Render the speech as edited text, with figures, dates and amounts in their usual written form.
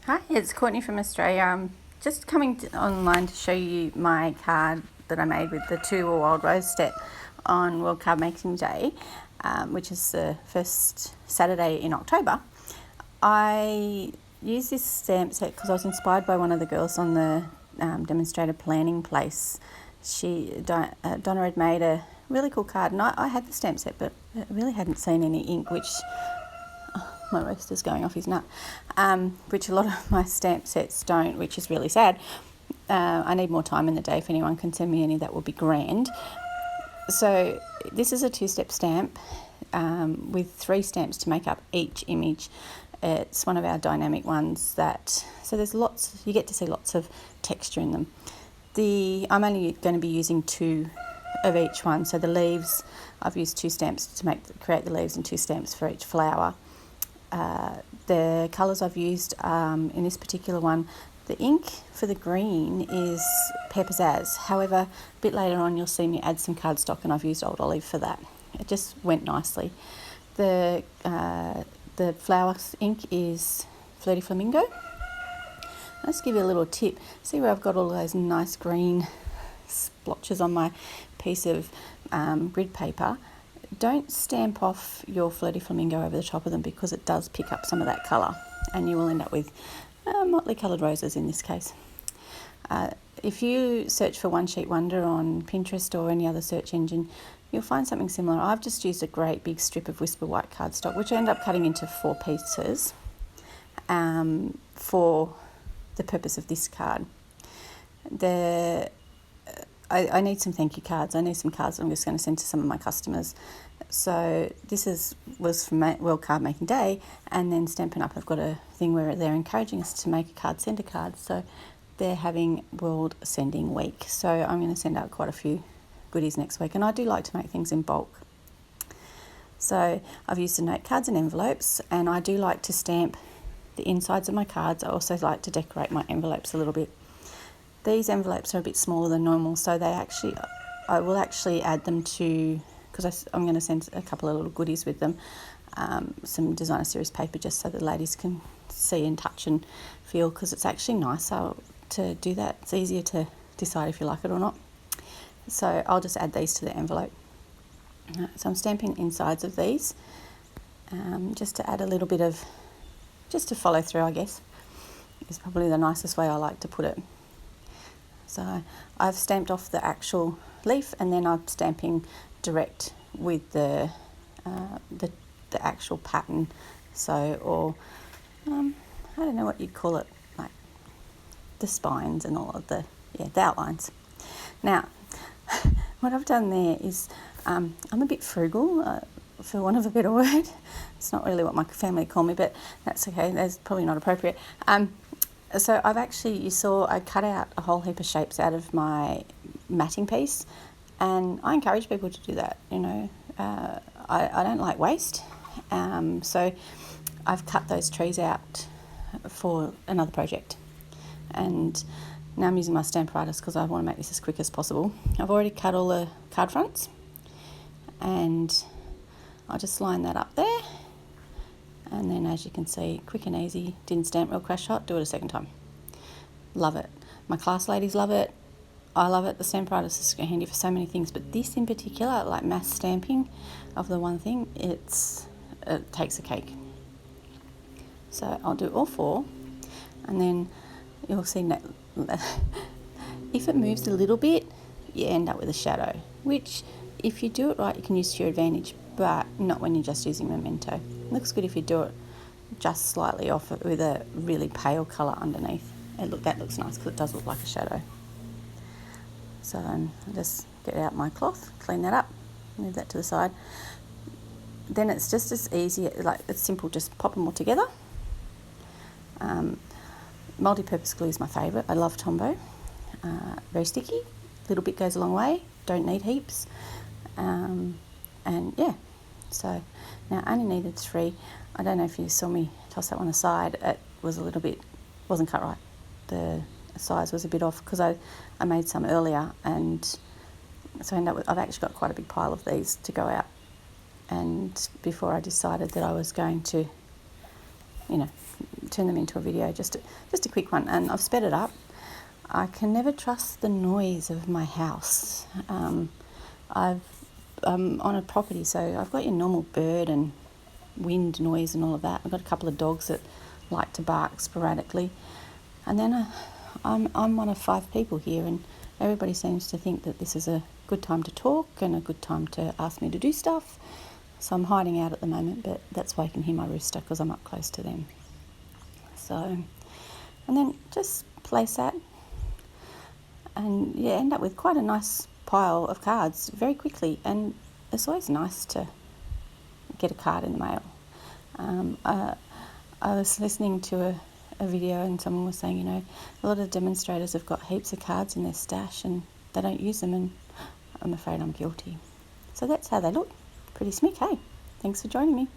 Hi, it's Courtney from Australia. I'm just coming online to show you my card that I made with the 2 Wild Rose set on World Card Making Day, which is the first Saturday in October. I used this stamp set because I was inspired by one of the girls on the demonstrator planning place. Donna had made a really cool card, and I had the stamp set, but I really hadn't seen any ink, which... my roaster's going off his nut, which a lot of my stamp sets don't, which is really sad. I need more time in the day. If anyone can send me any, that would be grand. So this is a 2-step stamp with 3 stamps to make up each image. It's one of our dynamic ones so there's lots, you get to see lots of texture in them. I'm only going to be using 2 of each one. So the leaves, I've used 2 stamps to create the leaves and 2 stamps for each flower. The colours I've used in this particular one, the ink for the green is Pear Pizzazz. However, a bit later on you'll see me add some cardstock, and I've used Old Olive for that. It just went nicely. The flower ink is Flirty Flamingo. I'll just give you a little tip. See where I've got all those nice green splotches on my piece of grid paper? Don't stamp off your Flirty Flamingo over the top of them, because it does pick up some of that colour, and you will end up with motley coloured roses in this case. If you search for One Sheet Wonder on Pinterest or any other search engine, you'll find something similar. I've just used a great big strip of Whisper White cardstock, which I end up cutting into 4 pieces for the purpose of this card. I need some thank you cards. I need some cards that I'm just going to send to some of my customers. So this was from World Card Making Day, and then Stampin' Up have got a thing where they're encouraging us to make a card, send a card. So they're having World Sending Week. So I'm going to send out quite a few goodies next week, and I do like to make things in bulk. So I've used the note cards and envelopes, and I do like to stamp the insides of my cards. I also like to decorate my envelopes a little bit. These envelopes are a bit smaller than normal, so I will actually add them to, because I'm going to send a couple of little goodies with them, some designer series paper, just so the ladies can see and touch and feel, because it's actually nicer to do that. It's easier to decide if you like it or not. So I'll just add these to the envelope. So I'm stamping insides of these, just to add a little bit of, just to follow through, I guess, is probably the nicest way I like to put it. So I've stamped off the actual leaf, and then I'm stamping direct with the actual pattern. So, I don't know what you'd call it, like the spines and all of the outlines. Now, what I've done there is I'm a bit frugal, for want of a better word. It's not really what my family call me, but that's okay. That's probably not appropriate. So you saw I cut out a whole heap of shapes out of my matting piece, and I encourage people to do that. I don't like waste, so I've cut those trees out for another project, and now I'm using my Stamparatus because I want to make this as quick as possible. I've already cut all the card fronts, and I'll just line that up there. And then, as you can see, quick and easy, didn't stamp real crash hot, do it a second time. Love it. My class ladies love it. I love it. The Stamparatus is handy for so many things, but this in particular, like mass stamping of the one thing, it takes a cake. So I'll do all 4, and then you'll see if it moves a little bit, you end up with a shadow, which if you do it right, you can use to your advantage, but not when you're just using Memento. It looks good if you do it just slightly off it with a really pale colour underneath. That looks nice because it does look like a shadow. So I'll just get out my cloth, clean that up, move that to the side. Then it's just as easy, like it's simple, just pop them all together. Multi-purpose glue is my favourite. I love Tombow. Very sticky, little bit goes a long way, don't need heaps. And yeah, so now I only needed 3. I don't know if you saw me toss that one aside. It was wasn't cut right. The size was a bit off because I made some earlier, and so I've actually got quite a big pile of these to go out. And before I decided that I was going to you know, turn them into a video, just a quick one. And I've sped it up. I can never trust the noise of my house. I'm on a property, so I've got your normal bird and wind noise and all of that. I've got a couple of dogs that like to bark sporadically. And then I'm one of 5 people here, and everybody seems to think that this is a good time to talk and a good time to ask me to do stuff. So I'm hiding out at the moment, but that's why you can hear my rooster, because I'm up close to them. So, and then just place that, and you end up with quite a nice pile of cards very quickly. And it's always nice to get a card in the mail. I was listening to a video, and someone was saying, you know, a lot of demonstrators have got heaps of cards in their stash and they don't use them, and I'm afraid I'm guilty. So that's how they look. Pretty smick, hey? Thanks for joining me.